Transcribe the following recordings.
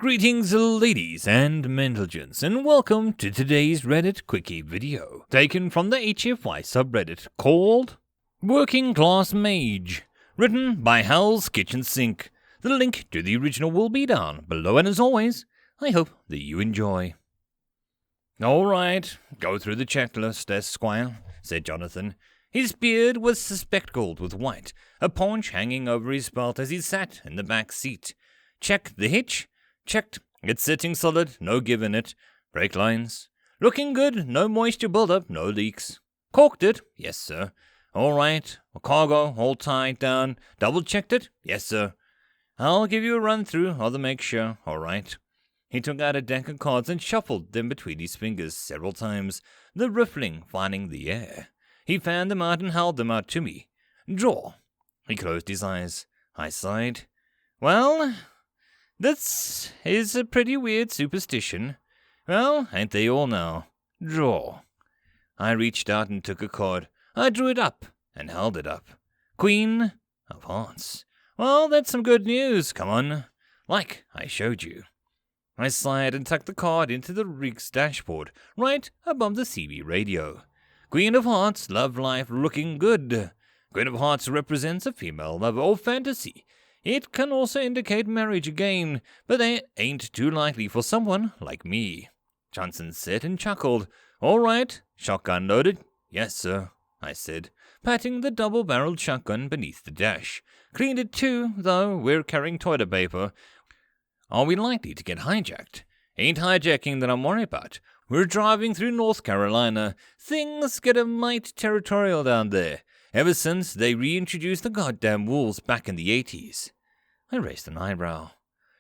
Greetings ladies and gents, and welcome to today's Reddit Quickie video, taken from the HFY subreddit called Working Class Mage, written by Hell's Kitchen Sink. The link to the original will be down below, and as always, I hope that you enjoy. Alright, go through the checklist, Esquire, said Jonathan. His beard was spectacled with white, a paunch hanging over his belt as he sat in the back seat. Check the hitch. Checked. It's sitting solid, no give in it. Brake lines. Looking good, no moisture buildup, no leaks. Corked it? Yes, sir. All right. Cargo, all tied down. Double checked it? Yes, sir. I'll give you a run through, I'll make sure. All right. He took out a deck of cards and shuffled them between his fingers several times, the riffling finding the air. He fanned them out and held them out to me. Draw. He closed his eyes. I sighed. Well, this is a pretty weird superstition. Well, ain't they all now? Draw. I reached out and took a card. I drew it up and held it up. Queen of Hearts. Well, that's some good news. Come on. Like I showed you. I sighed and tucked the card into the rig's dashboard, right above the CB radio. Queen of Hearts, love life, looking good. Queen of Hearts represents a female lover or fantasy. It can also indicate marriage again, but they ain't too likely for someone like me. Johnson said and chuckled. All right, shotgun loaded? Yes, sir, I said, patting the double-barreled shotgun beneath the dash. Cleaned it too, though we're carrying toilet paper. Are we likely to get hijacked? Ain't hijacking that I'm worried about. We're driving through North Carolina. Things get a mite territorial down there. Ever since they reintroduced the goddamn wolves back in the 80s. I raised an eyebrow.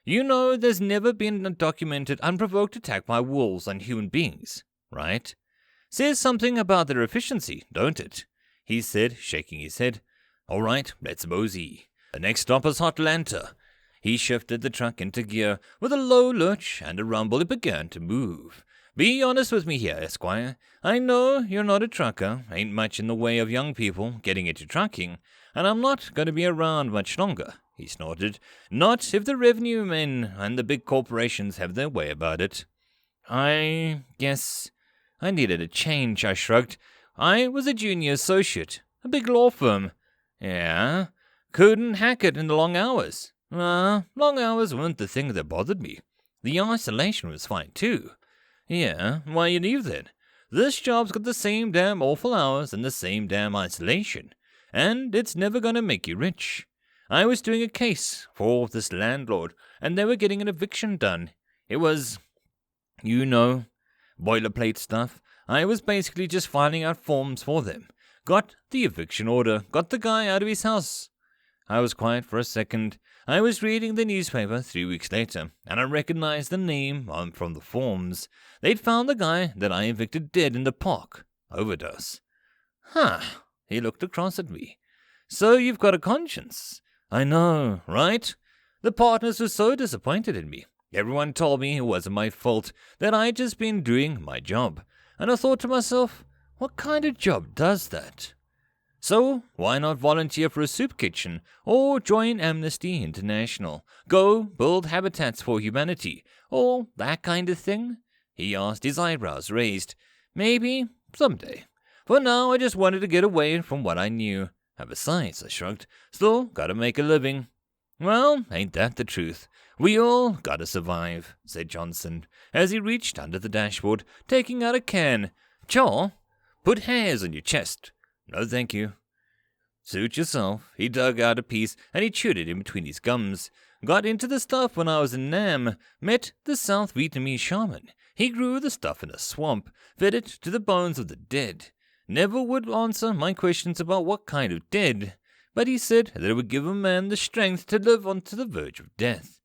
You know there's never been a documented unprovoked attack by wolves on human beings, right? Says something about their efficiency, don't it? He said, shaking his head. All right, let's mosey. The next stop is Hotlanta. He shifted the truck into gear. With a low lurch and a rumble, it began to move. Be honest with me here, Esquire. I know you're not a trucker, ain't much in the way of young people getting into trucking, and I'm not going to be around much longer, he snorted. Not if the revenue men and the big corporations have their way about it. I guess I needed a change, I shrugged. I was a junior associate, a big law firm. Yeah, couldn't hack it in the long hours. Long hours weren't the thing that bothered me. The isolation was fine, too. Yeah, why you leave then? This job's got the same damn awful hours and the same damn isolation, and it's never gonna make you rich. I was doing a case for this landlord, and they were getting an eviction done. It was, boilerplate stuff. I was basically just filling out forms for them. Got the eviction order, got the guy out of his house. I was quiet for a second. I was reading the newspaper 3 weeks later, and I recognized the name from the forms. They'd found the guy that I evicted dead in the park. Overdose. Huh. He looked across at me. So you've got a conscience. I know, right? The partners were so disappointed in me. Everyone told me it wasn't my fault, that I'd just been doing my job. And I thought to myself, what kind of job does that? So, why not volunteer for a soup kitchen, or join Amnesty International, go build habitats for humanity, or that kind of thing? He asked, his eyebrows raised. Maybe, someday. For now, I just wanted to get away from what I knew. And besides, I shrugged, still gotta make a living. Well, ain't that the truth? We all gotta survive, said Johnson, as he reached under the dashboard, taking out a can. Chaw, put hairs on your chest. No, thank you. Suit yourself. He dug out a piece, and he chewed it in between his gums. Got into the stuff when I was in Nam. Met the South Vietnamese shaman. He grew the stuff in a swamp, fed it to the bones of the dead. Never would answer my questions about what kind of dead, but he said that it would give a man the strength to live on to the verge of death.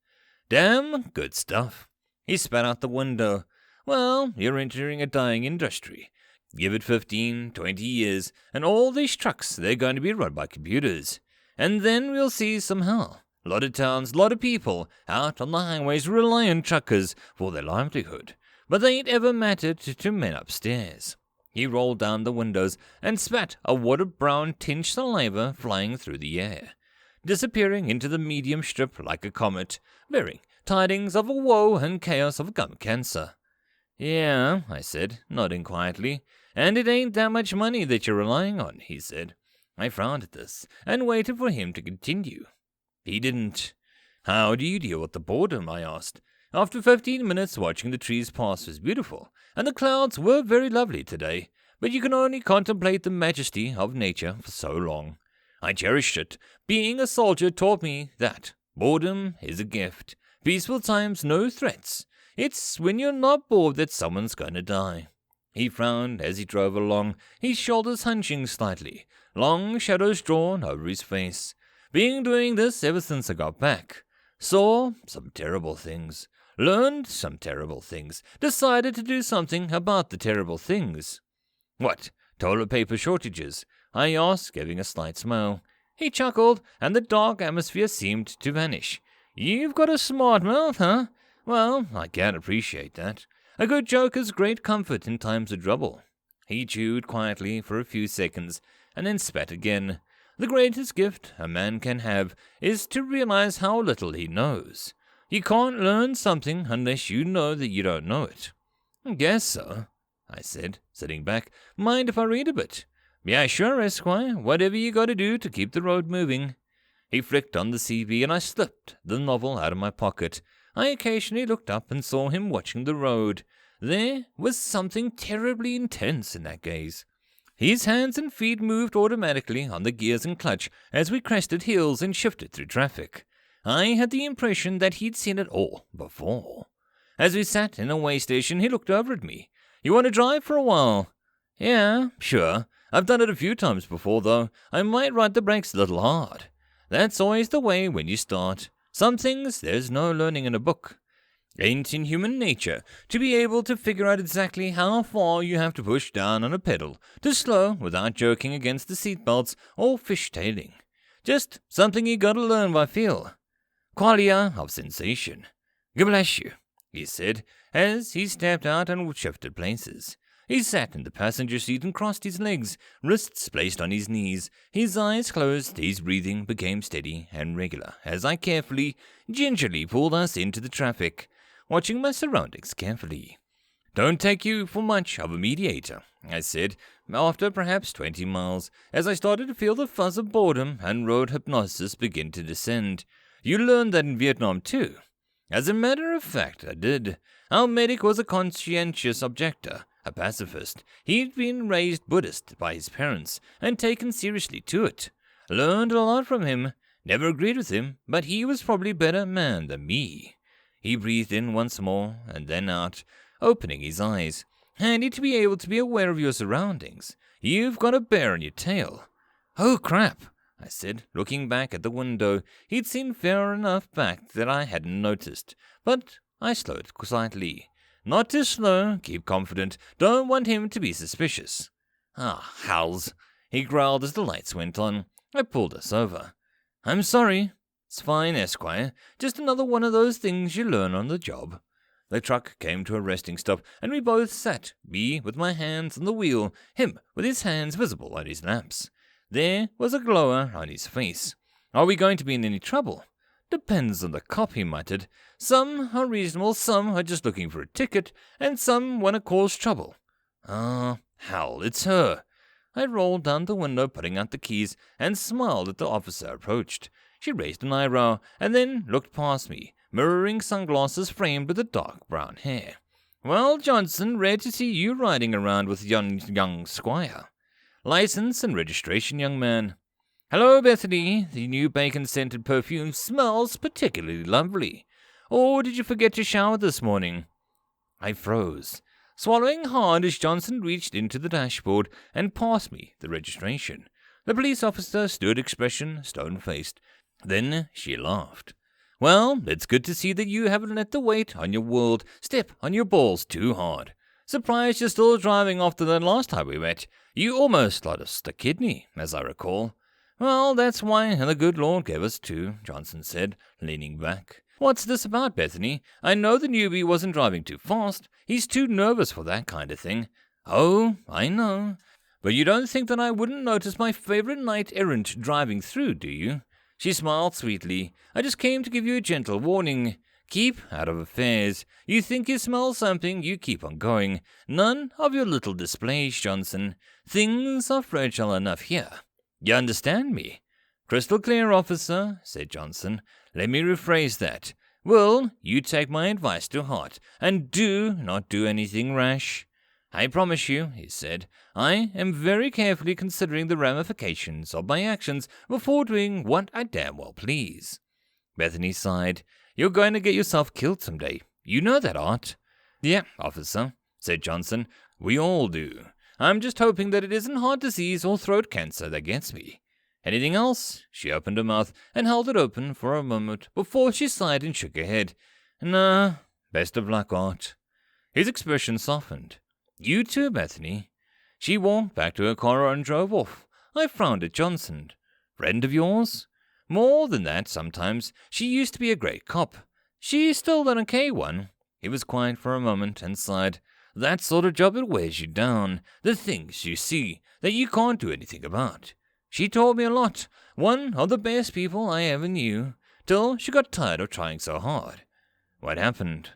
Damn good stuff. He spat out the window. Well, you're entering a dying industry. Give it 15, 20 years, and all these trucks, they're going to be run by computers. And then we'll see some hell. A lot of towns, a lot of people out on the highways rely on truckers for their livelihood. But they ain't ever mattered to men upstairs. He rolled down the windows and spat a water-brown tinged saliva flying through the air, disappearing into the medium strip like a comet, bearing tidings of a woe and chaos of gum cancer. Yeah, I said, nodding quietly. And it ain't that much money that you're relying on, he said. I frowned at this, and waited for him to continue. He didn't. How do you deal with the boredom, I asked. After 15 minutes watching the trees pass was beautiful, and the clouds were very lovely today, but you can only contemplate the majesty of nature for so long. I cherished it. Being a soldier taught me that boredom is a gift. Peaceful times, no threats. It's when you're not bored that someone's gonna die. He frowned as he drove along, his shoulders hunching slightly, long shadows drawn over his face. Been doing this ever since I got back. Saw some terrible things. Learned some terrible things. Decided to do something about the terrible things. What? Toilet paper shortages? I asked, giving a slight smile. He chuckled, and the dark atmosphere seemed to vanish. You've got a smart mouth, huh? Well, I can appreciate that. A good joke is great comfort in times of trouble. He chewed quietly for a few seconds, and then spat again. The greatest gift a man can have is to realize how little he knows. You can't learn something unless you know that you don't know it. Guess so, I said, sitting back. Mind if I read a bit? Yeah, sure, Esquire. Whatever you got to do to keep the road moving. He flicked on the CV, and I slipped the novel out of my pocket. I occasionally looked up and saw him watching the road. There was something terribly intense in that gaze. His hands and feet moved automatically on the gears and clutch as we crested hills and shifted through traffic. I had the impression that he'd seen it all before. As we sat in a way station, he looked over at me. You want to drive for a while? Yeah, sure. I've done it a few times before, though. I might ride the brakes a little hard. That's always the way when you start. Some things there's no learning in a book. Ain't in human nature to be able to figure out exactly how far you have to push down on a pedal to slow without jerking against the seatbelts or fishtailing. Just something you gotta learn by feel. Qualia of sensation. God bless you, he said, as he stepped out and shifted places. He sat in the passenger seat and crossed his legs, wrists placed on his knees. His eyes closed, his breathing became steady and regular as I carefully, gingerly pulled us into the traffic, watching my surroundings carefully. Don't take you for much of a mediator, I said, after perhaps 20 miles, as I started to feel the fuzz of boredom and road hypnosis begin to descend. You learned that in Vietnam too. As a matter of fact, I did. Our medic was a conscientious objector, a pacifist. He'd been raised Buddhist by his parents and taken seriously to it. Learned a lot from him. Never agreed with him, but he was probably a better man than me. He breathed in once more and then out, opening his eyes. Handy to be able to be aware of your surroundings. You've got a bear on your tail. Oh, crap, I said, looking back at the window. He'd seen far enough back that I hadn't noticed, but I slowed slightly. Not too slow, keep confident, don't want him to be suspicious. Ah, howls, he growled as the lights went on. I pulled us over. I'm sorry. It's fine, Esquire. Just another one of those things you learn on the job. The truck came to a resting stop, and we both sat, me with my hands on the wheel, him with his hands visible on his laps. There was a glower on his face. Are we going to be in any trouble? Depends on the cop, he muttered. Some are reasonable, some are just looking for a ticket, and some want to cause trouble. Hell, it's her. I rolled down the window, putting out the keys, and smiled as the officer approached. She raised an eyebrow, and then looked past me, mirroring sunglasses framed with the dark brown hair. Well, Johnson, rare to see you riding around with young squire. License and registration, young man. Hello, Bethany. The new bacon-scented perfume smells particularly lovely. Or did you forget to shower this morning? I froze, swallowing hard as Johnson reached into the dashboard and passed me the registration. The police officer stood expression stone-faced. Then she laughed. Well, it's good to see that you haven't let the weight on your world step on your balls too hard. Surprised you're still driving after the last time we met. You almost lost a kidney, as I recall. Well, that's why the good Lord gave us two, Johnson said, leaning back. What's this about, Bethany? I know the newbie wasn't driving too fast. He's too nervous for that kind of thing. Oh, I know. But you don't think that I wouldn't notice my favorite knight-errant driving through, do you? She smiled sweetly. I just came to give you a gentle warning. Keep out of affairs. You think you smell something, you keep on going. None of your little displays, Johnson. Things are fragile enough here. You understand me? Crystal clear, officer, said Johnson. Let me rephrase that. Will you take my advice to heart, and do not do anything rash? I promise you, he said, I am very carefully considering the ramifications of my actions before doing what I damn well please. Bethany sighed. You're going to get yourself killed someday. You know that, Art. Yeah, officer, said Johnson. We all do. I'm just hoping that it isn't heart disease or throat cancer that gets me. Anything else? She opened her mouth and held it open for a moment before she sighed and shook her head. Nah, best of luck, Art. His expression softened. You too, Bethany. She walked back to her car and drove off. I frowned at Johnson. Friend of yours? More than that, sometimes. She used to be a great cop. She's still an okay one. He was quiet for a moment and sighed. That sort of job, it wears you down. The things you see that you can't do anything about. She taught me a lot. One of the best people I ever knew. Till she got tired of trying so hard. What happened?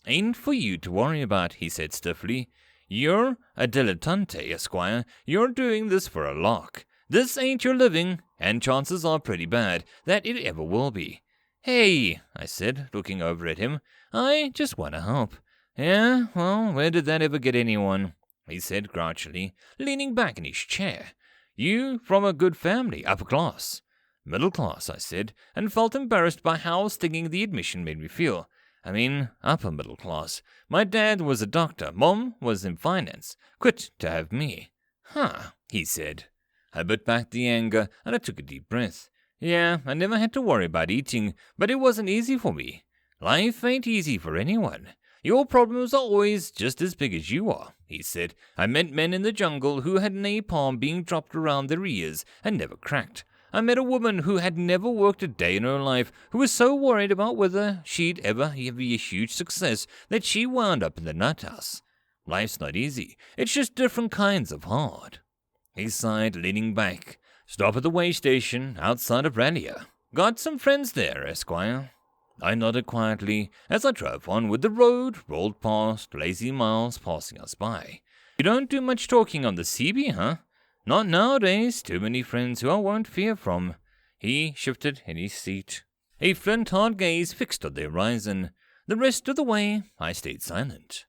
Ain't for you to worry about, he said stiffly. You're a dilettante, Esquire. You're doing this for a lark. This ain't your living, and chances are pretty bad that it ever will be. Hey, I said, looking over at him. I just want to help. Yeah, well, where did that ever get anyone? He said grouchily, leaning back in his chair. You from a good family, upper class. Middle class, I said, and felt embarrassed by how stinging the admission made me feel. I mean, upper middle class. My dad was a doctor. Mom was in finance. Quit to have me. Huh, he said. I bit back the anger, and I took a deep breath. Yeah, I never had to worry about eating, but it wasn't easy for me. Life ain't easy for anyone. Your problems are always just as big as you are, he said. I met men in the jungle who had napalm being dropped around their ears and never cracked. I met a woman who had never worked a day in her life, who was so worried about whether she'd ever be a huge success that she wound up in the nut house. Life's not easy. It's just different kinds of hard. He sighed, leaning back. Stop at the way station outside of Ralia. Got some friends there, Esquire. I nodded quietly as I drove on with the road, rolled past, lazy miles passing us by. You don't do much talking on the CB, huh? Not nowadays. Too many friends who I won't fear from. He shifted in his seat, a flint-hard gaze fixed on the horizon. The rest of the way, I stayed silent.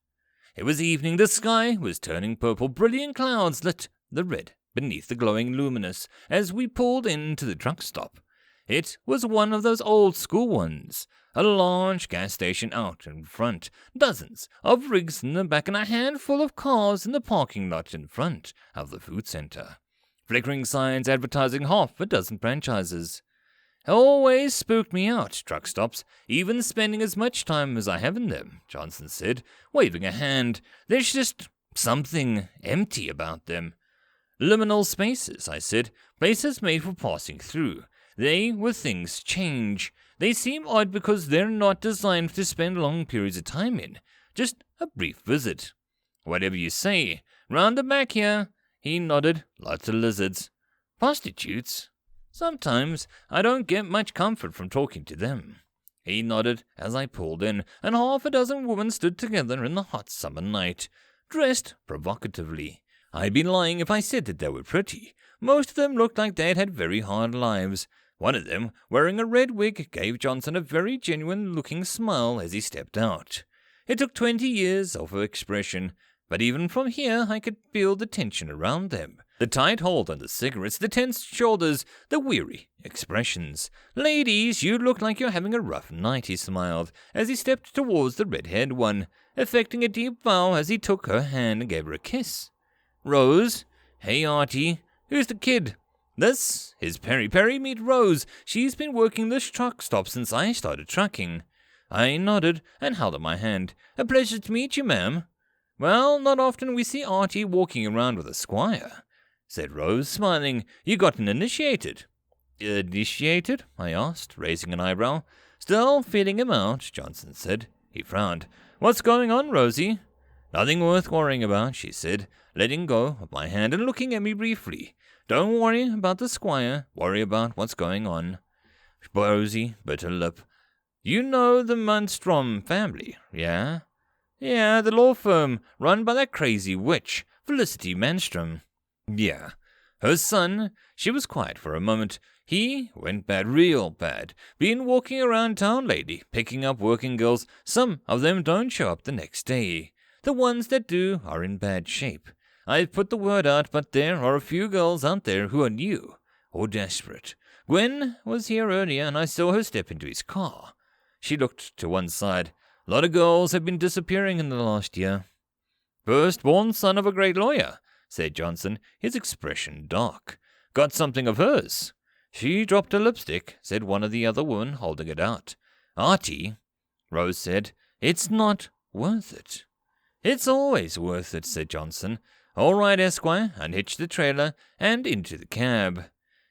It was evening. The sky was turning purple. Brilliant clouds lit the red beneath the glowing luminous as we pulled into the truck stop. It was one of those old-school ones, a large gas station out in front, dozens of rigs in the back, and a handful of cars in the parking lot in front of the food center. Flickering signs advertising half a dozen franchises. Always spooked me out, truck stops, even spending as much time as I have in them, Johnson said, waving a hand. There's just something empty about them. Liminal spaces, I said, places made for passing through. They where things change. They seem odd because they're not designed to spend long periods of time in. Just a brief visit. Whatever you say. Round the back here. He nodded. Lots of lizards. Prostitutes? Sometimes I don't get much comfort from talking to them. He nodded as I pulled in, and half a dozen women stood together in the hot summer night, dressed provocatively. I'd be lying if I said that they were pretty. Most of them looked like they'd had very hard lives. One of them, wearing a red wig, gave Johnson a very genuine-looking smile as he stepped out. It took 20 years of expression, but even from here I could feel the tension around them. The tight hold on the cigarettes, the tense shoulders, the weary expressions. Ladies, you look like you're having a rough night, he smiled, as he stepped towards the red-haired one, effecting a deep bow as he took her hand and gave her a kiss. Rose? Hey, Artie. Who's the kid? This is Perry. Perry, meet Rose. She's been working this truck stop since I started trucking. I nodded and held up my hand. A pleasure to meet you, ma'am. Well, not often we see Artie walking around with a squire, said Rose, smiling. You gotten initiated. Initiated? I asked, raising an eyebrow. Still feeling him out, Johnson said. He frowned. What's going on, Rosie? Nothing worth worrying about, she said, letting go of my hand and looking at me briefly. Don't worry about the squire. Worry about what's going on. Rosie bit her lip. You know the Munstrom family, yeah? Yeah, the law firm run by that crazy witch, Felicity Manstrom. Yeah. Her son, she was quiet for a moment. He went bad, real bad. Been walking around town lately, picking up working girls. Some of them don't show up the next day. The ones that do are in bad shape. I've put the word out, but there are a few girls out there who are new or desperate. Gwen was here earlier, and I saw her step into his car. She looked to one side. A lot of girls have been disappearing in the last year. Firstborn son of a great lawyer, said Johnson, his expression dark. Got something of hers. She dropped her lipstick, said one of the other women, holding it out. Artie, Rose said, it's not worth it. It's always worth it, said Johnson. All right, Esquire, unhitch the trailer and into the cab.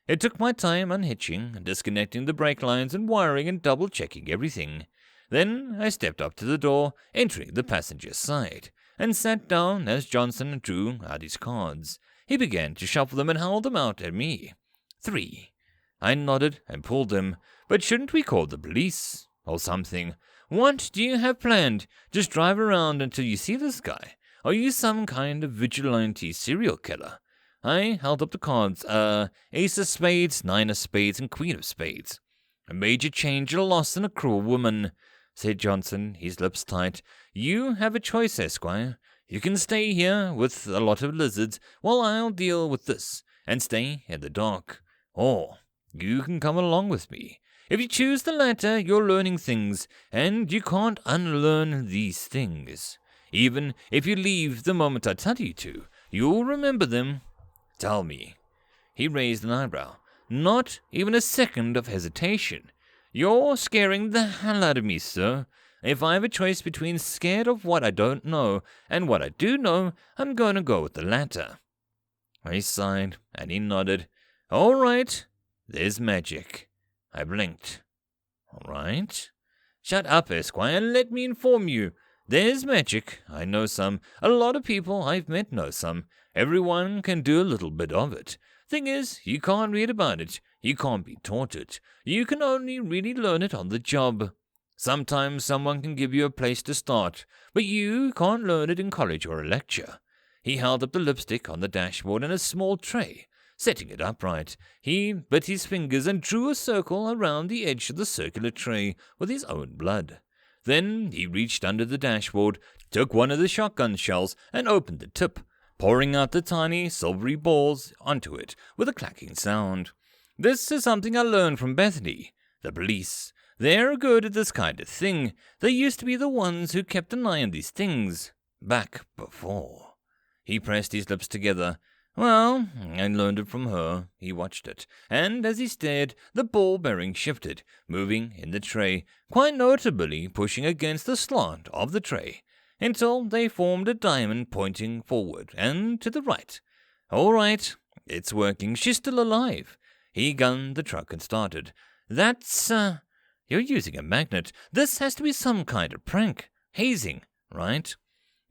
It took my time unhitching, disconnecting the brake lines and wiring and double-checking everything. Then I stepped up to the door, entering the passenger side, and sat down as Johnson drew out his cards. He began to shuffle them and held them out at me. 3. I nodded and pulled them. But shouldn't we call the police? Or something? What do you have planned? Just drive around until you see this guy? Are you some kind of vigilante serial killer? I held up the cards. Ace of spades, 9 of spades, and queen of spades. A major change, a loss, and a cruel woman, said Johnson, his lips tight. You have a choice, Esquire. You can stay here with a lot of lizards while I'll deal with this and stay in the dark. Or you can come along with me. If you choose the latter, you're learning things, and you can't unlearn these things. Even if you leave the moment I tell you to, you'll remember them. Tell me. He raised an eyebrow. Not even a second of hesitation. You're scaring the hell out of me, sir. If I have a choice between scared of what I don't know and what I do know, I'm going to go with the latter. I sighed, and he nodded. All right. There's magic. I blinked. All right. Shut up, Esquire, and let me inform you. There's magic. I know some. A lot of people I've met know some. Everyone can do a little bit of it. Thing is, you can't read about it. You can't be taught it. You can only really learn it on the job. Sometimes someone can give you a place to start, but you can't learn it in college or a lecture. He held up the lipstick on the dashboard in a small tray. Setting it upright, he bit his fingers and drew a circle around the edge of the circular tray with his own blood. Then he reached under the dashboard, took one of the shotgun shells, and opened the tip, pouring out the tiny silvery balls onto it with a clacking sound. This is something I learned from Bethany. The police. They're good at this kind of thing. They used to be the ones who kept an eye on these things. Back before. He pressed his lips together. Well, I learned it from her. He watched it, and as he stared, the ball bearing shifted, moving in the tray, quite notably pushing against the slant of the tray, until they formed a diamond pointing forward and to the right. All right, it's working. She's still alive. He gunned the truck and started. That's, you're using a magnet. This has to be some kind of prank. Hazing, right?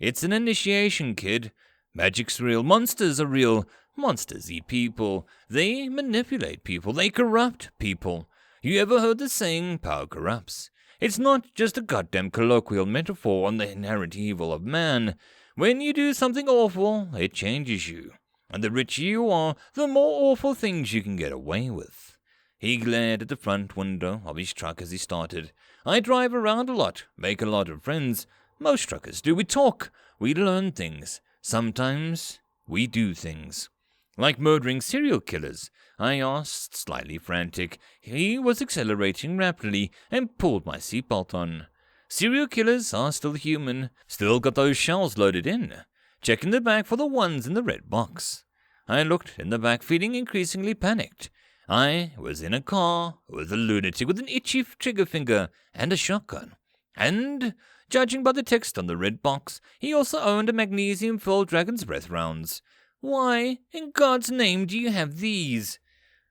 It's an initiation, kid. Magic's real. Monsters are real. Monsters eat people. They manipulate people. They corrupt people. You ever heard the saying, power corrupts? It's not just a goddamn colloquial metaphor on the inherent evil of man. When you do something awful, it changes you. And the richer you are, the more awful things you can get away with. He glared at the front window of his truck as he started. I drive around a lot, make a lot of friends. Most truckers do. We talk. We learn things. Sometimes we do things. Like murdering serial killers, I asked, slightly frantic. He was accelerating rapidly and pulled my seatbelt on. Serial killers are still human, still got those shells loaded in. Check in the back for the ones in the red box. I looked in the back, feeling increasingly panicked. I was in a car with a lunatic with an itchy trigger finger and a shotgun. And, judging by the text on the red box, he also owned a magnesium-filled Dragon's Breath rounds. Why, in God's name, do you have these?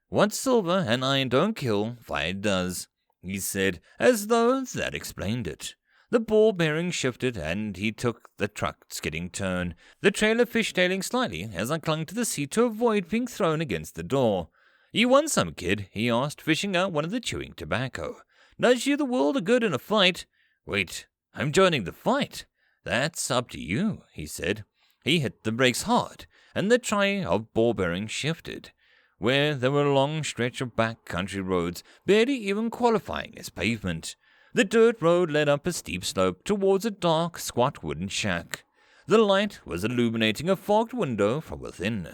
What silver and iron don't kill, fire does, he said, as though that explained it. The ball bearing shifted, and he took the truck skidding turn, the trailer fishtailing slightly as I clung to the seat to avoid being thrown against the door. You want some, kid? He asked, fishing out one of the chewing tobacco. Does you the world of good in a fight. Wait, I'm joining the fight. That's up to you, he said. He hit the brakes hard, and the tray of ball bearings shifted, where there were a long stretch of back country roads, barely even qualifying as pavement. The dirt road led up a steep slope towards a dark, squat wooden shack. The light was illuminating a fogged window from within.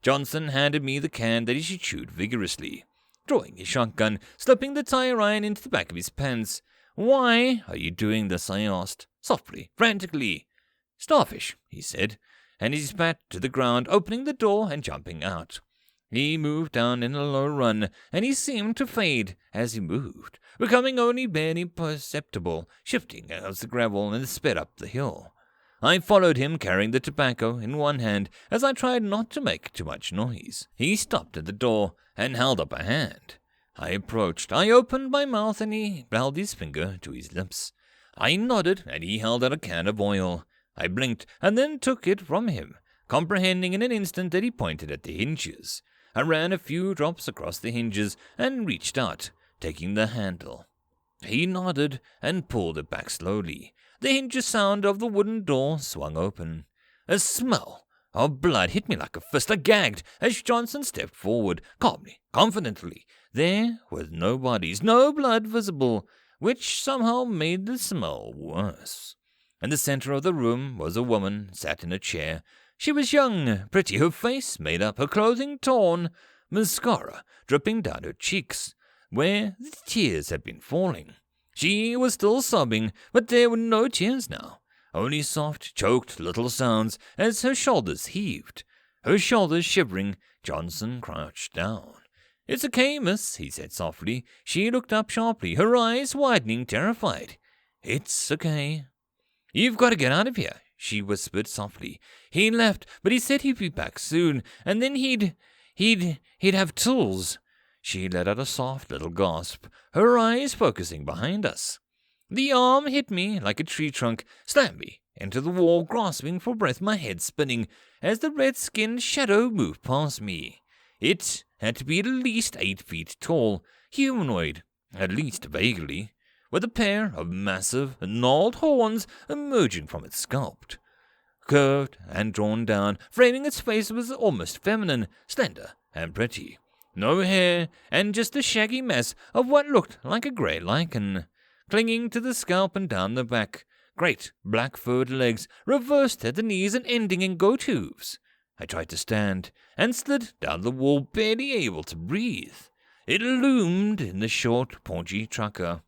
Johnson handed me the can that he should shoot vigorously, drawing his shotgun, slipping the tire iron into the back of his pants. "Why are you doing this?" I asked, softly, frantically. "Starfish," he said, and he spat to the ground, opening the door and jumping out. He moved down in a low run, and he seemed to fade as he moved, becoming only barely perceptible, shifting as the gravel and sped up the hill. I followed him, carrying the tobacco in one hand, as I tried not to make too much noise. He stopped at the door and held up a hand. I approached. I opened my mouth, and he held his finger to his lips. I nodded, and he held out a can of oil. I blinked, and then took it from him, comprehending in an instant that he pointed at the hinges. I ran a few drops across the hinges and reached out, taking the handle. He nodded and pulled it back slowly. The hinge sound of the wooden door swung open. A smell of blood hit me like a fist. I gagged as Johnson stepped forward, calmly, confidently. There was no bodies, no blood visible, which somehow made the smell worse. In the center of the room was a woman, sat in a chair. She was young, pretty, her face made up, her clothing torn, mascara dripping down her cheeks, where the tears had been falling. She was still sobbing, but there were no tears now, only soft, choked little sounds as her shoulders heaved. Her shoulders shivering, Johnson crouched down. "It's okay, miss," he said softly. She looked up sharply, her eyes widening, terrified. "It's okay." "You've got to get out of here," she whispered softly. "He left, but he said he'd be back soon, and then he'd have tools." She let out a soft little gasp, her eyes focusing behind us. The arm hit me like a tree trunk, slammed me into the wall, grasping for breath, my head spinning as the red-skinned shadow moved past me. It had to be at least 8 feet tall, humanoid, at least vaguely, with a pair of massive, gnarled horns emerging from its sculpt. Curved and drawn down, framing its face was almost feminine, slender and pretty. No hair, and just a shaggy mess of what looked like a grey lichen, clinging to the scalp and down the back. Great black furred legs, reversed at the knees and ending in goat hooves. I tried to stand, and slid down the wall, barely able to breathe. It loomed in the short, paunchy trucker.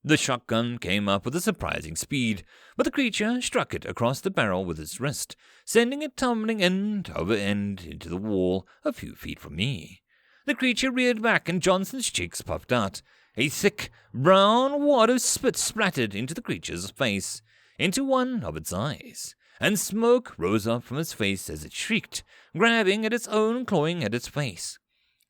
The shotgun came up with a surprising speed, but the creature struck it across the barrel with its wrist, sending it tumbling end over end into the wall a few feet from me. The creature reared back, and Johnson's cheeks puffed out. A thick, brown wad of spit splattered into the creature's face, into one of its eyes, and smoke rose up from its face as it shrieked, grabbing at its own, clawing at its face.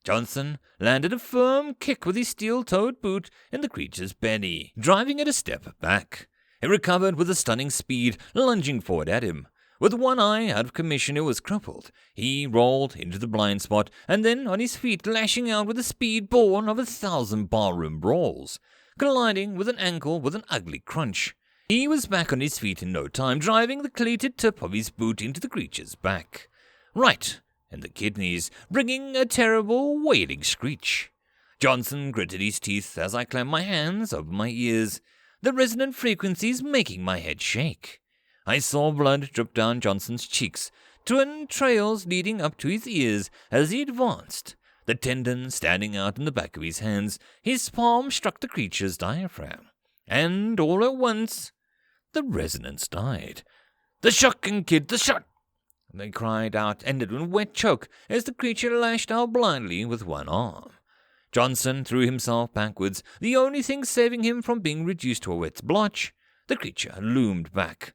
Johnson landed a firm kick with his steel-toed boot in the creature's belly, driving it a step back. It recovered with a stunning speed, lunging forward at him. With one eye out of commission, it was crippled. He rolled into the blind spot, and then on his feet, lashing out with the speed born of 1,000 barroom brawls, colliding with an ankle with an ugly crunch. He was back on his feet in no time, driving the cleated tip of his boot into the creature's back, right in the kidneys, bringing a terrible wailing screech. Johnson gritted his teeth as I clamped my hands over my ears, the resonant frequencies making my head shake. I saw blood drip down Johnson's cheeks, twin trails leading up to his ears as he advanced, the tendon standing out in the back of his hands. His palm struck the creature's diaphragm, and all at once the resonance died. "The shotgun, kid, the shot!" They cried out, ended in a wet choke as the creature lashed out blindly with one arm. Johnson threw himself backwards, the only thing saving him from being reduced to a wet blotch. The creature loomed back,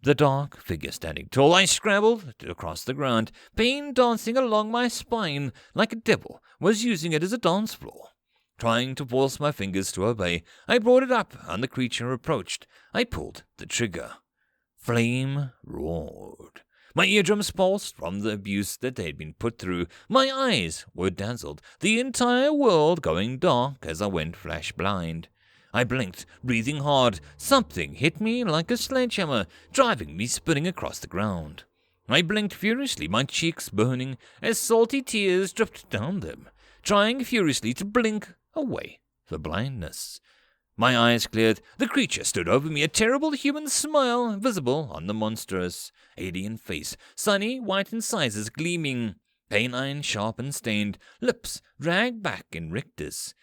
the dark figure standing tall. I scrambled across the ground, pain dancing along my spine like a devil was using it as a dance floor. Trying to force my fingers to obey, I brought it up, and the creature approached. I pulled the trigger. Flame roared. My eardrums pulsed from the abuse that they had been put through. My eyes were dazzled, the entire world going dark as I went flash blind. I blinked, breathing hard. Something hit me like a sledgehammer, driving me spinning across the ground. I blinked furiously, my cheeks burning as salty tears dripped down them, trying furiously to blink away the blindness. My eyes cleared. The creature stood over me, a terrible human smile visible on the monstrous alien face, sunny white incisors gleaming, canine sharp and stained, lips dragged back in rictus.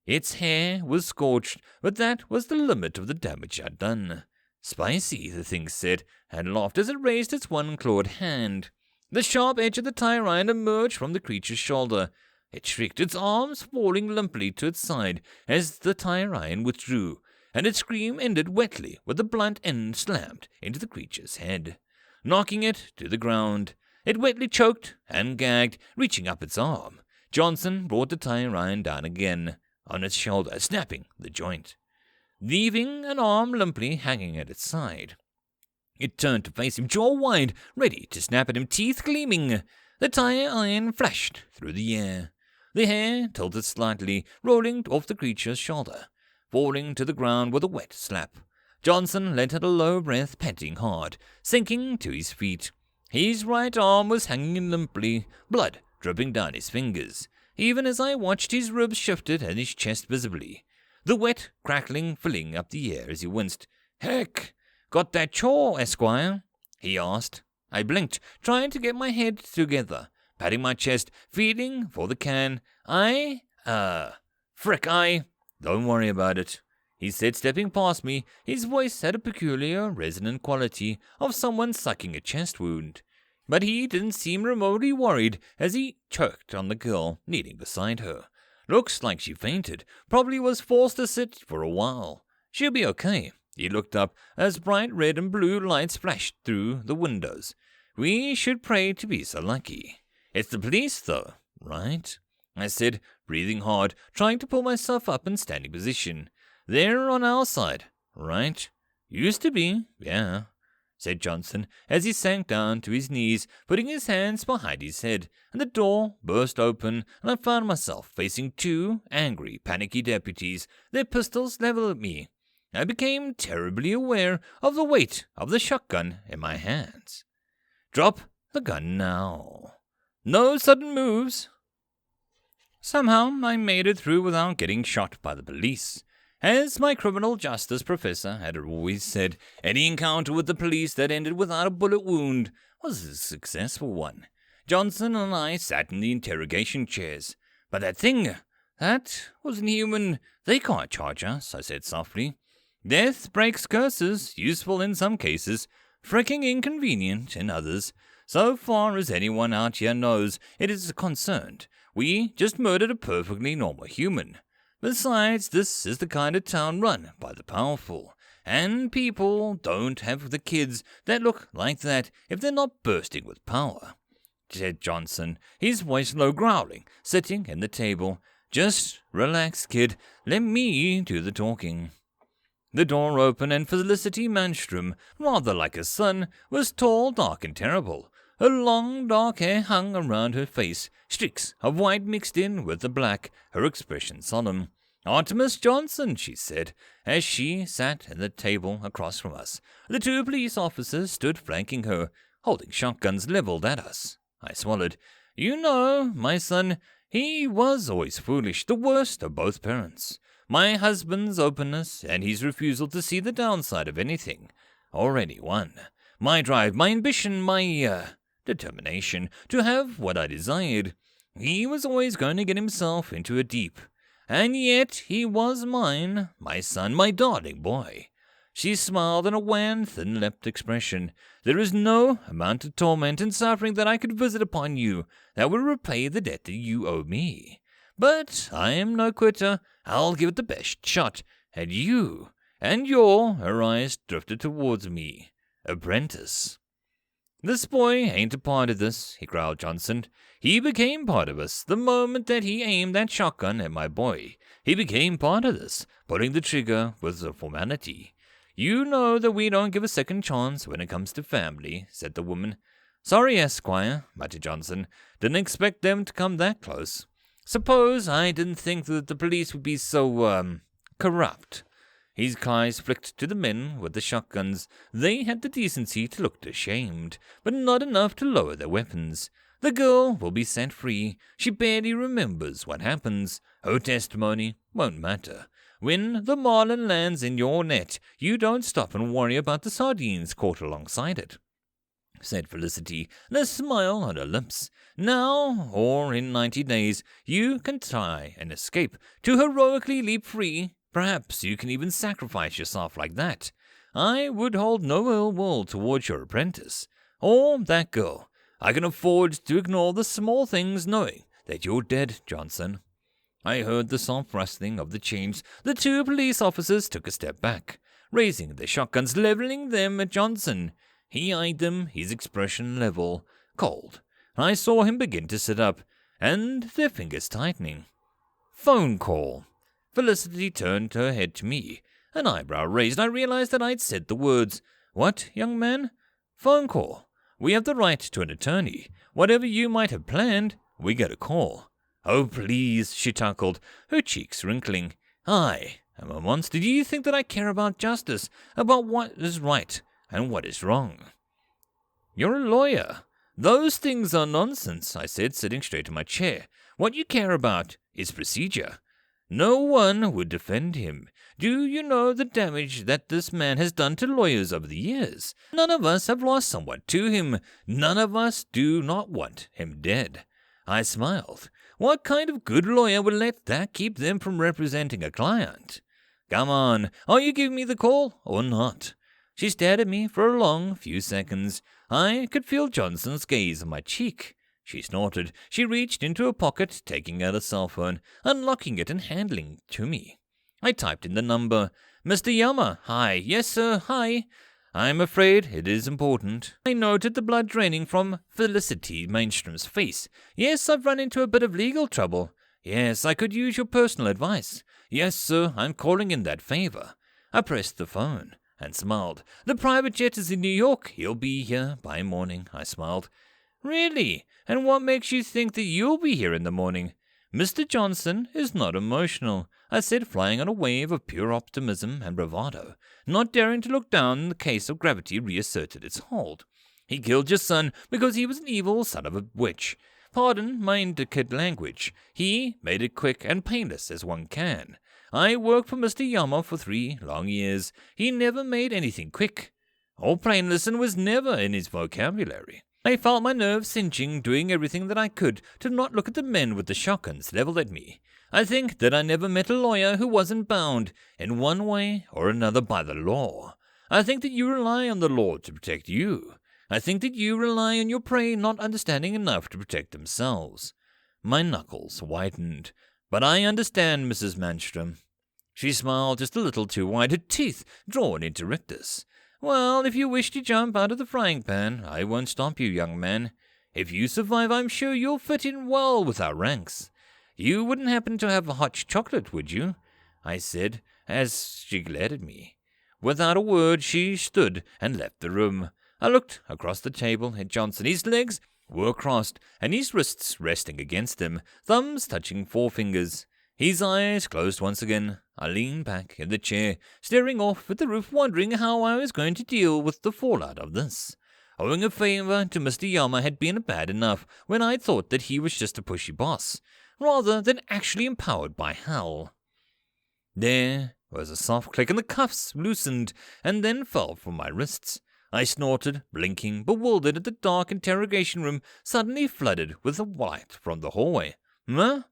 Its hair was scorched, but that was the limit of the damage I'd done. Spicy, the thing said, and laughed as it raised its one-clawed hand. The sharp edge of the tyrant emerged from the creature's shoulder. It shrieked, its arms falling limply to its side as the tyrant withdrew, and its scream ended wetly with the blunt end slammed into the creature's head, knocking it to the ground. It wetly choked and gagged, reaching up its arm. Johnson brought the tyrant down again on its shoulder, snapping the joint, leaving an arm limply hanging at its side. It turned to face him, jaw wide, ready to snap at him, teeth gleaming. The tire iron flashed through the air. The hair tilted slightly, rolling off the creature's shoulder, falling to the ground with a wet slap. Johnson let out a low breath, panting hard, sinking to his feet. His right arm was hanging limply, blood dripping down his fingers, even as I watched his ribs shifted and his chest visibly, the wet crackling filling up the air as he winced. "Heck, got that chaw, Esquire?" he asked. I blinked, trying to get my head together, patting my chest, feeling for the can. Frick, don't worry about it, he said, stepping past me. His voice had a peculiar, resonant quality of someone sucking a chest wound. But he didn't seem remotely worried as he choked on the girl kneeling beside her. Looks like she fainted, probably was forced to sit for a while. She'll be okay. He looked up as bright red and blue lights flashed through the windows. We should pray to be so lucky. It's the police, though, right? I said, breathing hard, trying to pull myself up in standing position. They're on our side, right? Used to be, yeah, said Johnson as he sank down to his knees, putting his hands behind his head, and the door burst open, and I found myself facing two angry, panicky deputies, their pistols leveled at me. I became terribly aware of the weight of the shotgun in my hands. Drop the gun now. No sudden moves. Somehow I made it through without getting shot by the police. As my criminal justice professor had always said, any encounter with the police that ended without a bullet wound was a successful one. Johnson and I sat in the interrogation chairs. But that thing, that wasn't human. They can't charge us, I said softly. Death breaks curses, useful in some cases, fricking inconvenient in others. So far as anyone out here knows it is concerned, we just murdered a perfectly normal human. Besides, this is the kind of town run by the powerful, and people don't have the kids that look like that if they're not bursting with power, said Johnson, his voice low, growling, sitting in the table. Just relax, kid. Let me do the talking. The door opened, and Felicity Manstrom, rather like her son, was tall, dark, and terrible. Her long, dark hair hung around her face, streaks of white mixed in with the black, her expression solemn. "Artemis Johnson," she said, as she sat at the table across from us. The two police officers stood flanking her, holding shotguns leveled at us. I swallowed. "You know, my son, he was always foolish, the worst of both parents. My husband's openness and his refusal to see the downside of anything or anyone. My drive, my ambition, my determination to have what I desired. He was always going to get himself into a deep. And yet he was mine, my son, my darling boy." She smiled in a wan, thin-lipped expression. "There is no amount of torment and suffering that I could visit upon you that will repay the debt that you owe me. But I am no quitter. I'll give it the best shot at you and your," her eyes drifted towards me, "apprentice." "This boy ain't a part of this," he growled, Johnson. "He became part of us the moment that he aimed that shotgun at my boy. He became part of this, pulling the trigger was a formality. You know that we don't give a second chance when it comes to family," said the woman. "Sorry, Esquire," muttered Johnson. "Didn't expect them to come that close. Suppose I didn't think that the police would be so, corrupt." His eyes flicked to the men with the shotguns. They had the decency to look ashamed, but not enough to lower their weapons. The girl will be set free. She barely remembers what happens. Her testimony won't matter. When the marlin lands in your net, you don't stop and worry about the sardines caught alongside it, said Felicity, and a smile on her lips. Now, or in 90 days, you can try and escape, to heroically leap free. Perhaps you can even sacrifice yourself like that. I would hold no ill will towards your apprentice, or that girl. I can afford to ignore the small things knowing that you're dead, Johnson. I heard the soft rustling of the chains. The two police officers took a step back, raising their shotguns, leveling them at Johnson. He eyed them, his expression level, cold. I saw him begin to sit up, and their fingers tightening. Phone call. Felicity turned her head to me, an eyebrow raised. I realized that I'd said the words. What, young man? Phone call. We have the right to an attorney. Whatever you might have planned, we get a call. Oh, please, she chuckled, her cheeks wrinkling. I am a monster. Do you think that I care about justice, about what is right and what is wrong? You're a lawyer. Those things are nonsense, I said, sitting straight in my chair. What you care about is procedure. No one would defend him. Do you know the damage that this man has done to lawyers over the years? None of us have lost someone to him. None of us do not want him dead. I smiled. What kind of good lawyer would let that keep them from representing a client? Come on, are you giving me the call or not? She stared at me for a long few seconds. I could feel Johnson's gaze on my cheek. She snorted. She reached into her pocket, taking out a cell phone, unlocking it and handing it to me. I typed in the number. Mr. Yama, hi. Yes, sir, hi. I'm afraid it is important. I noted the blood draining from Felicity Mainstrom's face. Yes, I've run into a bit of legal trouble. Yes, I could use your personal advice. Yes, sir, I'm calling in that favor. I pressed the phone and smiled. The private jet is in New York. He'll be here by morning, I smiled. Really? And what makes you think that you'll be here in the morning? Mr. Johnson is not emotional, I said, flying on a wave of pure optimism and bravado, not daring to look down in the case of gravity reasserted its hold. He killed your son because he was an evil son of a witch. Pardon my indelicate language. He made it quick and painless as one can. I worked for Mr. Yama for 3 long years. He never made anything quick. Or painless, and was never in his vocabulary. I felt my nerves cinching, doing everything that I could to not look at the men with the shotguns leveled at me. I think that I never met a lawyer who wasn't bound, in one way or another, by the law. I think that you rely on the law to protect you. I think that you rely on your prey not understanding enough to protect themselves. My knuckles whitened. But I understand, Mrs. Manstrom. She smiled just a little too wide, her teeth drawn into rictus. Well, if you wish to jump out of the frying pan, I won't stop you, young man. If you survive, I'm sure you'll fit in well with our ranks. You wouldn't happen to have a hot chocolate, would you? I said, as she glared at me. Without a word, she stood and left the room. I looked across the table at Johnson. His legs were crossed, and his wrists resting against him, thumbs touching forefingers. His eyes closed once again. I leaned back in the chair, staring off at the roof, wondering how I was going to deal with the fallout of this. Owing a favor to Mr. Yama had been bad enough when I thought that he was just a pushy boss, rather than actually empowered by hell. There was a soft click, and the cuffs loosened and then fell from my wrists. I snorted, blinking, bewildered at the dark interrogation room suddenly flooded with the light from the hallway. Huh?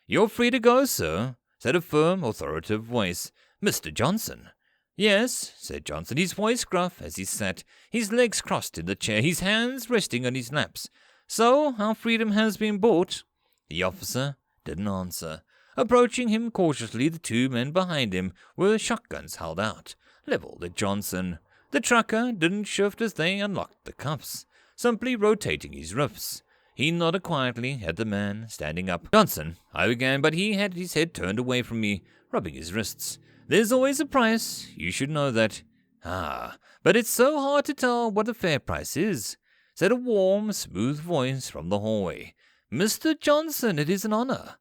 You're free to go, sir, said a firm, authoritative voice. Mr. Johnson. Yes, said Johnson, his voice gruff as he sat, his legs crossed in the chair, his hands resting on his laps. So, our freedom has been bought? The officer didn't answer. Approaching him cautiously, the 2 men behind him were shotguns held out, leveled at Johnson. The trucker didn't shift as they unlocked the cuffs, simply rotating his wrists. He nodded quietly at the man standing up. Johnson, I began, but he had his head turned away from me, rubbing his wrists. There's always a price. You should know that. Ah, but it's so hard to tell what a fair price is, said a warm, smooth voice from the hallway. Mr. Johnson, it is an honor.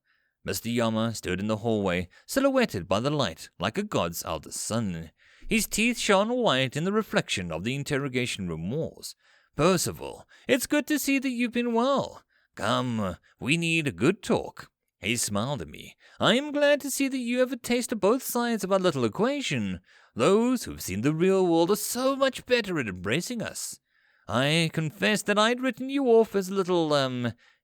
Mr. Yama stood in the hallway, silhouetted by the light like a god's eldest son. His teeth shone white in the reflection of the interrogation room walls. "Percival, it's good to see that you've been well. Come, we need a good talk." He smiled at me. "I am glad to see that you have a taste of both sides of our little equation. Those who've seen the real world are so much better at embracing us. I confess that I'd written you off as a little,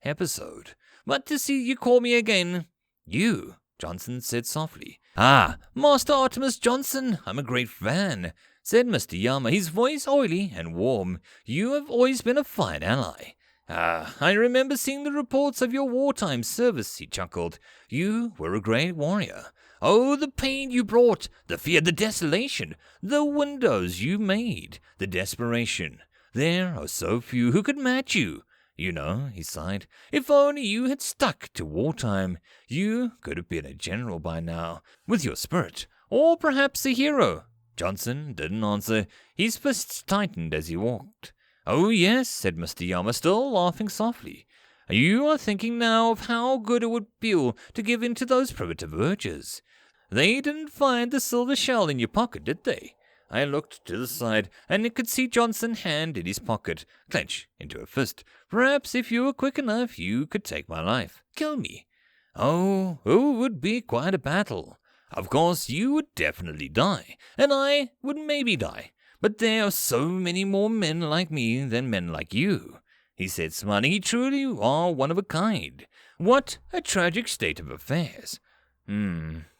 episode. But to see you call me again—" "You," Johnson said softly. "Ah, Master Artemis Johnson, I'm a great fan," said Mr. Yama, his voice oily and warm. "You have always been a fine ally." I remember seeing the reports of your wartime service," he chuckled. "You were a great warrior. Oh, the pain you brought, the fear, the desolation, the windows you made, the desperation. There are so few who could match you. You know," he sighed, "if only you had stuck to wartime, you could have been a general by now, with your spirit, or perhaps a hero." Johnson didn't answer. His fists tightened as he walked. "Oh, yes," said Mr. Yama, still laughing softly. "You are thinking now of how good it would feel to give in to those primitive urges. They didn't find the silver shell in your pocket, did they?" I looked to the side, and could see Johnson's hand in his pocket clench into a fist. "Perhaps if you were quick enough, you could take my life. Kill me." Oh, it would be quite a battle. Of course, you would definitely die, and I would maybe die. But there are so many more men like me than men like you," he said, smiling. "You truly are one of a kind. What a tragic state of affairs."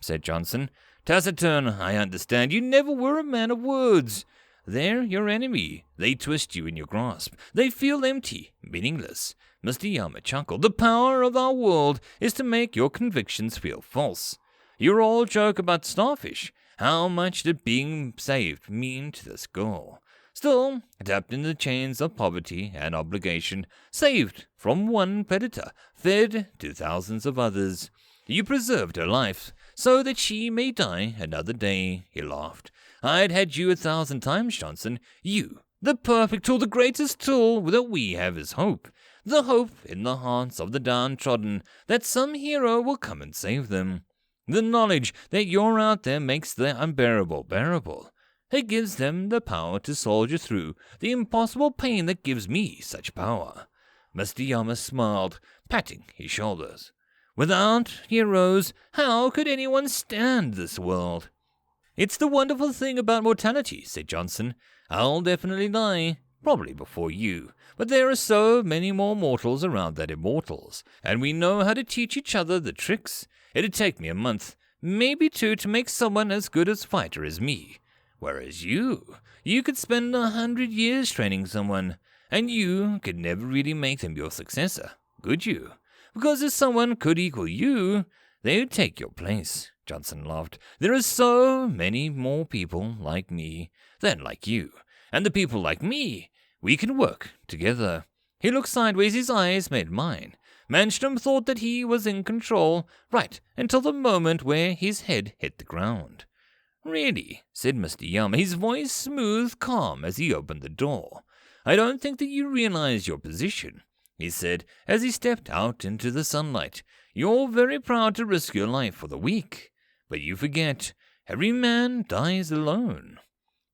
Said Johnson. "Taciturn, I understand. You never were a man of words. They're your enemy. They twist you in your grasp. They feel empty, meaningless." Mr. Yama chuckled. "The power of our world is to make your convictions feel false. Your old joke about starfish. How much did being saved mean to this girl? Still, trapped in the chains of poverty and obligation, saved from one predator, fed to thousands of others. You preserved her life, so that she may die another day," he laughed. "I'd had you 1,000 times, Johnson. You, the perfect tool, the greatest tool that we have is hope. The hope in the hearts of the downtrodden that some hero will come and save them. The knowledge that you're out there makes the unbearable bearable. It gives them the power to soldier through the impossible pain that gives me such power." Mr. Yama smiled, patting his shoulders. "Without heroes, how could anyone stand this world?" "It's the wonderful thing about mortality," said Johnson. "I'll definitely die, probably before you, but there are so many more mortals around than immortals, and we know how to teach each other the tricks. It'd take me a month, maybe 2, to make someone as good a fighter as me. Whereas you could spend 100 years training someone, and you could never really make them your successor, could you? Because if someone could equal you, they would take your place." Johnson laughed. "There are so many more people like me than like you, and the people like me, we can work together." He looked sideways, his eyes met mine. Manstrom thought that he was in control, right until the moment where his head hit the ground. "Really," said Mr. Yama, his voice smooth, calm as he opened the door. "I don't think that you realize your position," he said as he stepped out into the sunlight. "You're very proud to risk your life for the weak, but you forget, every man dies alone."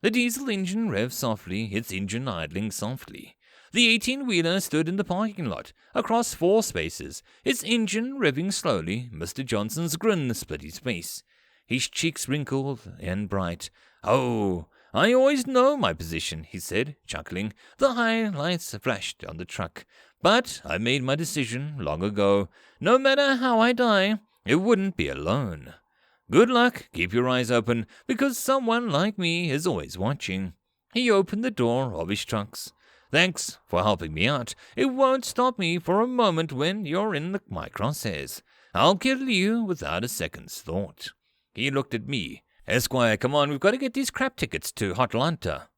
The diesel engine revved softly, its engine idling softly. The 18-wheeler stood in the parking lot, across 4 spaces, its engine revving slowly. Mr. Johnson's grin split his face. His cheeks wrinkled and bright. "Oh, I always know my position," he said, chuckling. The high lights flashed on the truck. "But I made my decision long ago. No matter how I die, it wouldn't be alone. Good luck, keep your eyes open, because someone like me is always watching." He opened the door of his trucks. "Thanks for helping me out. It won't stop me for a moment when you're in my crosshairs. I'll kill you without a second's thought." He looked at me. "Esquire, come on, we've got to get these crap tickets to Hotlanta."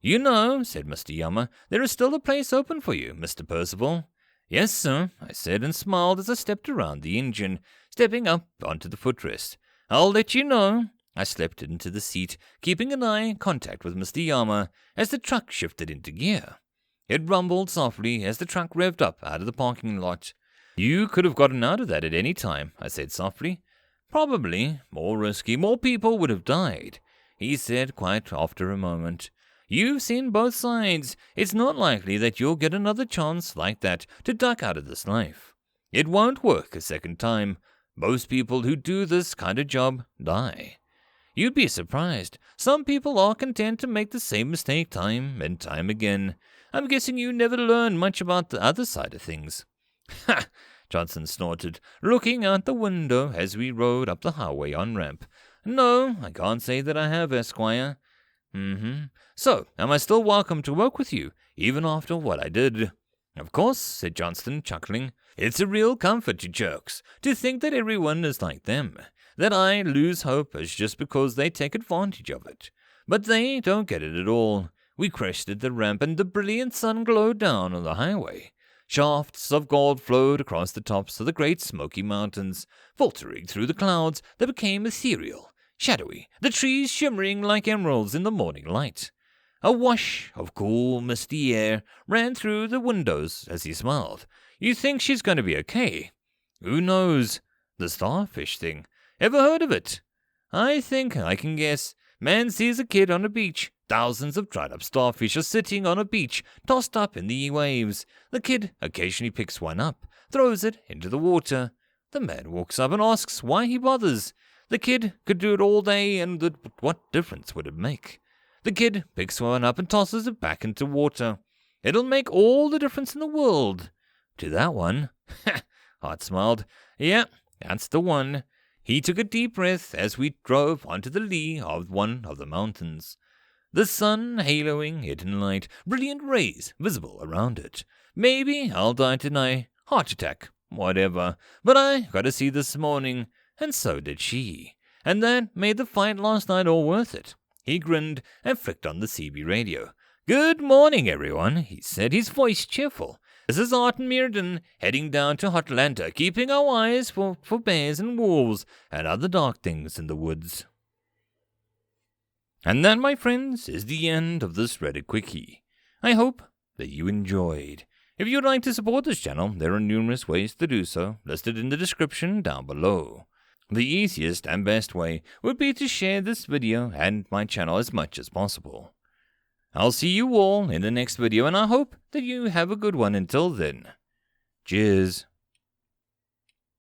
"You know," said Mr. Yama, "there is still a place open for you, Mr. Percival." "Yes, sir," I said, and smiled as I stepped around the engine, stepping up onto the footrest. "I'll let you know." I slipped into the seat, keeping an eye contact with Mr. Yama as the truck shifted into gear. It rumbled softly as the truck revved up out of the parking lot. You could have gotten out of that at any time, I said softly. Probably. More risky. More people would have died, he said quite after a moment. You've seen both sides. It's not likely that you'll get another chance like that to duck out of this life. It won't work a second time. Most people who do this kind of job die. You'd be surprised. Some people are content to make the same mistake time and time again. I'm guessing you never learned much about the other side of things. Ha! Johnson snorted, looking out the window as we rode up the highway on-ramp. No, I can't say that I have, Esquire. So, am I still welcome to work with you, even after what I did? Of course, said Johnston, chuckling. It's a real comfort to jerks to think that everyone is like them, that I lose hope is just because they take advantage of it. But they don't get it at all. We crested the ramp and the brilliant sun glowed down on the highway. Shafts of gold flowed across the tops of the great Smoky Mountains, filtering through the clouds that became ethereal, shadowy, the trees shimmering like emeralds in the morning light. A wash of cool, misty air ran through the windows as he smiled. You think she's going to be okay? Who knows? The starfish thing. Ever heard of it? I think I can guess. Man sees a kid on a beach. Thousands of dried-up starfish are sitting on a beach, tossed up in the waves. The kid occasionally picks one up, throws it into the water. The man walks up and asks why he bothers. The kid could do it all day, and what difference would it make? The kid picks one up and tosses it back into water. It'll make all the difference in the world. To that one. Hart smiled. Yeah, that's the one. He took a deep breath as we drove onto the lee of one of the mountains. The sun haloing it in light, brilliant rays visible around it. Maybe I'll die tonight. Heart attack. Whatever. But I got to see this morning, and so did she. And that made the fight last night all worth it. He grinned and flicked on the CB radio. Good morning, everyone, he said, his voice cheerful. This is Art and Mirrodin, heading down to Hotlanta, keeping our eyes for bears and wolves and other dark things in the woods. And that, my friends, is the end of this Reddit Quickie. I hope that you enjoyed. If you'd like to support this channel, there are numerous ways to do so, listed in the description down below. The easiest and best way would be to share this video and my channel as much as possible. I'll see you all in the next video, and I hope that you have a good one until then. Cheers.